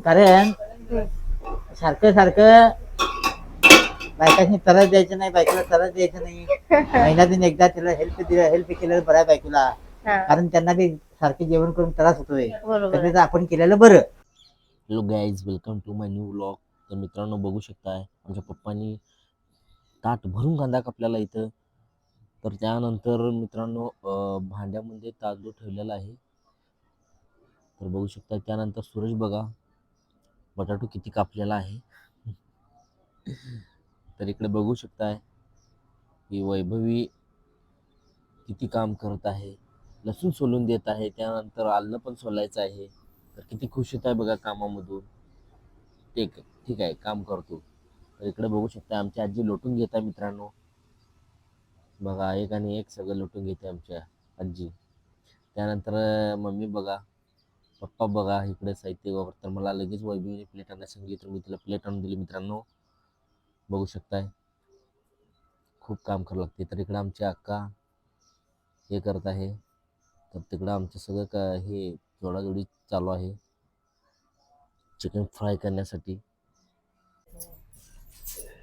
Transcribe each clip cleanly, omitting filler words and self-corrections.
कारण सारखं सारखं बायकांनी त्रास द्यायचा नाही, बायकोला त्रास द्यायचा नाही. महिन्यातून एकदा तिला हेल्प केलेलं बरं आहे बायकोला. हा, कारण त्यांना बी सारखे जेवण करून त्रास होतोय. बरोबर आहे. त्यापेक्षा आपण केलेलं बरं. Hello guys, welcome to my new vlog. तर मित्रांनो बघू शकताय आमच्या पप्पांनी ताट भरून कांदा कापलेला इथं. तर त्यानंतर मित्रांनो भांड्यामध्ये तांदूळ ठेवलेला आहे. तर बघू शकता. त्यानंतर सूरज बघा बटाटो किती कापलेला आहे. तर इकडे बघू शकताय की वैभवी किती काम करत आहे. लसूण सोलून देत आहे, त्यानंतर आलं पण सोलायचं आहे. तर किती खुश होत आहे बघा कामामधून. ठीक आहे, काम करतो. तर इकडे बघू शकता आमची आजी लोटून घेत आहे मित्रांनो. बघा एक आणि एक सगळं लोटून घेते आमच्या आजी. त्यानंतर मम्मी बघा, पप्पा बघा इकडे साहित्य वापरतात. मला लगेच वैभवीने प्लेट आणायला सांगितलं, मी तिला प्लेट आणून दिली मित्रांनो. बघू शकताय खूप काम करावं लागते. तर इकडे आमची अक्का हे करत आहे. तर तिकडं आमचं सगळं हे जोडाजोडी चालू आहे चिकन फ्राय करण्यासाठी.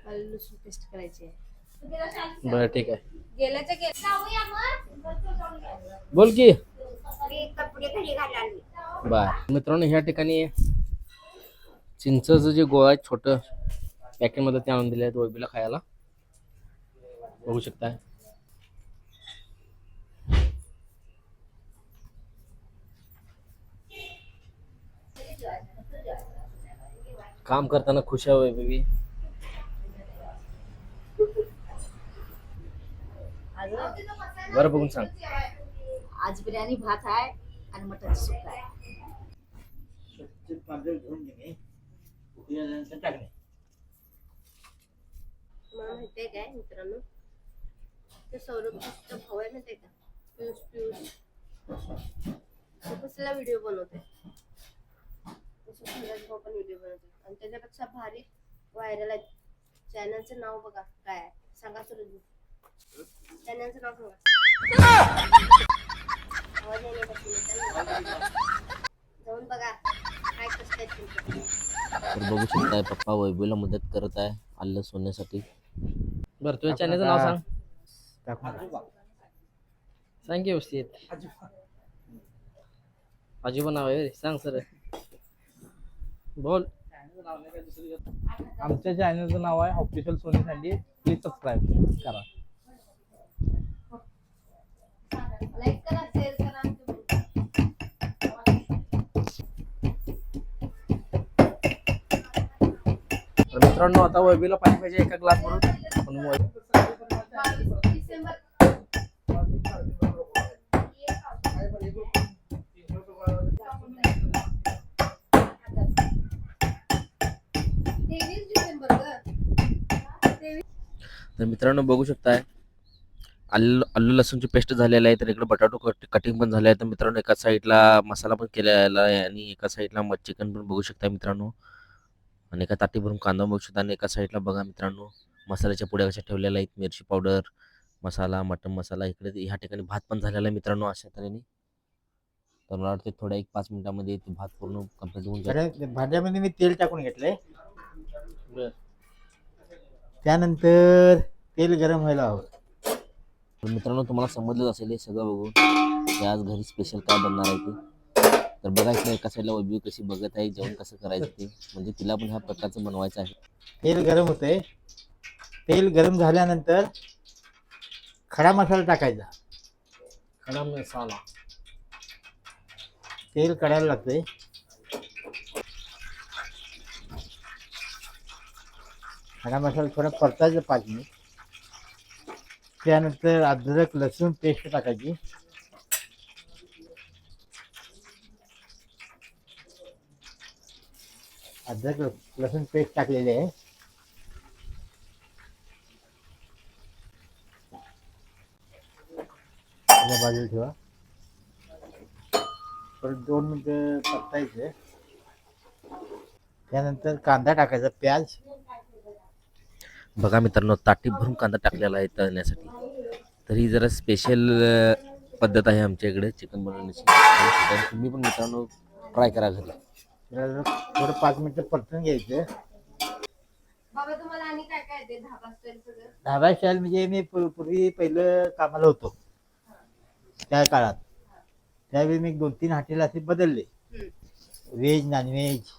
लसूण पेस्ट करायची आहे. बरं ठीक आहे, गेल्याच्या बोल की. कपडे खाली घालावी. बर मित्रांनो, ह्या ठिकाणी चिंचचं जे गोळा आहे छोटं पॅकेटमध्ये ते आणून दिले आहेत वैभवीला खायला. बघू शकताय. काम करताना खुश आहे वैभवी. बरं बघून सांग. आज बिर्याणी भात आहे आणि मटन सूप आहे. मला माहितीये काय मित्रांनो, ते सौरभचा भाऊ आहे माहितीये का, पियुष तो कसला व्हिडिओ बनवते. तसं सूरज भाऊ पण व्हिडिओ बनवते आणि त्याच्यापेक्षा भारी व्हायरल आहे. चॅनलचं नाव बघा काय आहे सांगा सूरज भाऊ, चॅनलचं नाव सांगा. आवाज येण्यापासून जाऊन बघा काय कसं काय तुमचं. तर बघू शकताय पप्पा वैभवीला मदत करत आहे आलं सोन्यासाठी. बरं तुझ्या चॅनलचं नाव सांग. सांग की व्यवस्थित. आजोबा नाव आहे सांग सर, बोल. आमच्या चॅनलचं नाव आहे ऑफिशियल सोनीसाठी. प्लीज सबस्क्राईब करा. लाईक करा, शेअर करा. तर मित्रांनो आता वैभवीला पाणी पाहिजे एका ग्लास भरून. डिसेंबर तर मित्रांनो बघू शकताय आलू लसूणची पेस्ट झालेला आहे. तर इकडे बटाटो कटिंग पण झाले आहे. तर मित्रांनो एका साईडला मसाला पण केलेला आहे आणि एका साईडला चिकन पण बघू शकता मित्रांनो. आणि एका ताटी भरून कांदा बघू शकता. आणि एका साईडला बघा मित्रांनो मसाल्याच्या पुड्या कशा ठेवलेल्या आहेत, मिरची पावडर, मसाला, मटन मसाला. इकडे ह्या ठिकाणी भात पण झालेला आहे मित्रांनो अशा तऱ्हेने. तर मला वाटते थोड्या 1-5 मिनिटामध्ये ते भात पूर्ण कम्प्लीट होऊन जाईल. कारण भांड्यामध्ये मी तेल टाकून घेतलंय. त्यानंतर तेल गरम व्हायला हवं. तर मित्रांनो तुम्हाला समजलंच असेल हे सगळं बघून की आज घरी स्पेशल काय बनणार आहे ते. तर बघा इकडे एका साईडला वैभवी कशी बघत आहे जेवण कसं करायचं ते, म्हणजे तिला पण ह्या प्रकारचं बनवायचं आहे. तेल गरम होतंय. तेल गरम झाल्यानंतर खडा मसाला टाकायचा. खडा मसाला. तेल कढायला लागतंय. खडा मसाला थोडा परतायचा 5 मिनिट. त्यानंतर अद्रक लसूण पेस्ट टाकायची. अद्रक लसूण पेस्ट टाकलेली आहे. बाजूला ठेवा. परत 2 मिनिटं परतायचं. त्यानंतर कांदा टाकायचा, प्याज. बघा मित्रांनो ताटी भरून कांदा टाकलेला आहे तळण्यासाठी. तर ही जरा स्पेशल पद्धत आहे आमच्या इकडे चिकन बनवण्याची. तुम्ही पण मित्रांनो ट्राय करा घरी. त्याला जरा थोडं 5 मिनिटं परतून घ्यायचं. बाबा तुम्हाला आणि काय काय येते धाबा स्टाईल सगळं? धाबा स्टाईल म्हणजे मी पूर्वी पहिलं कामाला होतो त्या काळात. त्यावेळी मी 2-3 हॉटेल असे बदलले. व्हेज नॉनव्हेज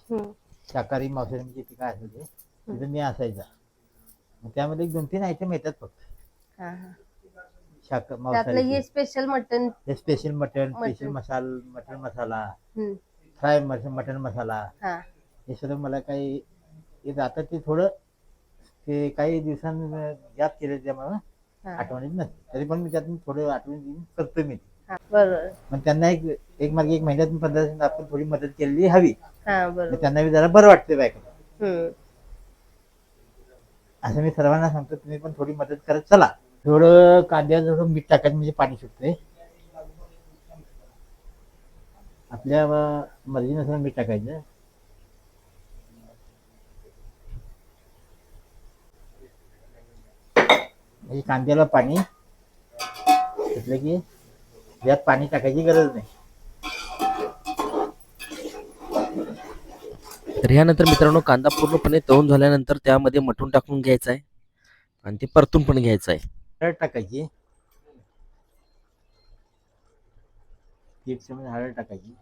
शाकाहारी मांसाहारी म्हणजे ते काय असेल ते तिथं मी असायचा. मग त्यामध्ये 2-3 आयटम येतात फक्त. हा हा. शाका त्यातलं मांसाहारी हे special mutton. Special mutton special mutton masala fry mutton masala हा हे सर्व मला काही येत. आता ते थोडं ते काही दिवसांनी गॅप केलं त्यामुळं आठवणीत नसते. तरी पण मी त्यातून थोडं आठवणी करतो मी. हा बरोबर. पण त्यांना एक मागे 1 महिन्यातून 15 दिवसांनी आपण थोडी मदत केलेली हवी. हा मग बरोबर. त्यांना बी जरा बरं वाटतं बायका. हम्म. असं मी सर्वांना सांगतो तुम्ही पण थोडी मदत करत चला. थोडं कांद्याचं थोडं मीठ टाकायचं म्हणजे पाणी सुटते. आपल्या मर्जीनुसार मीठ टाकायचं. म्हणजे कांद्याला पाणी सुटलं की यात पाणी टाकायची गरज नाही. तर ह्यानंतर मित्रांनो कांदा पूर्णपणे तळून झाल्यानंतर त्यामध्ये मटण टाकून घ्यायचं आहे आणि ते परतून पण घ्यायचं आहे. हळद टाकायची. 1 चमच हळद टाकायची.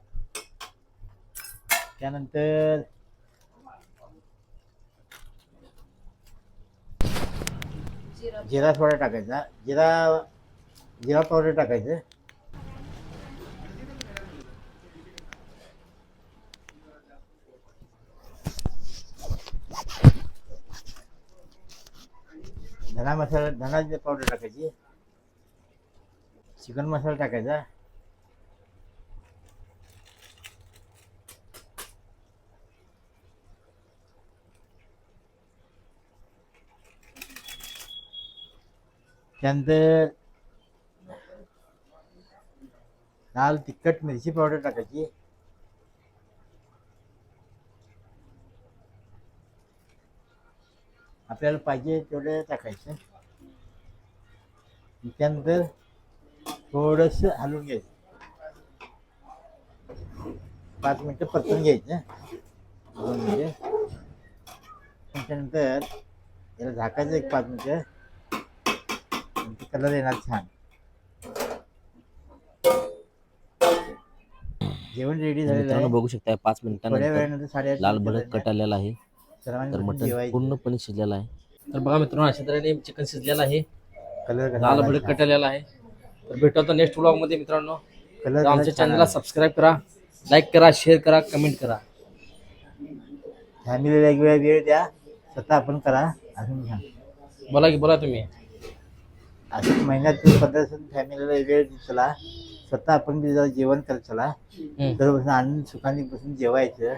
त्यानंतर जिरा थोडा टाकायचा. जिरा पावडर टाकायचं. धना पावडर टाकायची. चिकन मसाला टाकायचा. त्यानंतर लाल तिखट मिरची पावडर टाकायची. आपल्याला पाहिजे तेवढं टाकायचं. त्यानंतर थोडस हलवून घ्यायचं. 5 मिनिटं परतून घ्यायचं. 2 मिनिटं. त्याच्यानंतर याला झाकायचं 1 5 मिनिटं. कलर येणार छान. जेवण रेडी झालेलं मित्रांनो आहे. बघू शकताय 5 थोड्या मिनिटानंतर वेळानंतर 8:30 लाल मिनिटं भडक कट आलेला आहे. सर्वांनी तर बसून मटण जेवायचं. पूर्णपणे शिजलेलं आहे. तर बघा मित्रांनो अशा तऱ्हेने चिकन शिजलेलं आहे. कलर कसा लाल आला भडक छान. कट आलेला आहे. तर भेटू आता नेक्स्ट व्लॉग मध्ये मित्रांनो. कलर तर कसा आमच्या छान चॅनलला आला. सबस्क्राईब करा, लाईक करा, शेअर करा, कमेंट करा. फॅमिलीला एक वेळ द्या. स्वतः आपण करा असं मी सांगतो. बोला तुम्ही. असं महिन्यातून 15 दिवसांनी फॅमिलीला वेळ चला. स्वतः आपण बी जरा जेवण करत चला. तर बसून आनंद सुखाने बसून जेवायचं.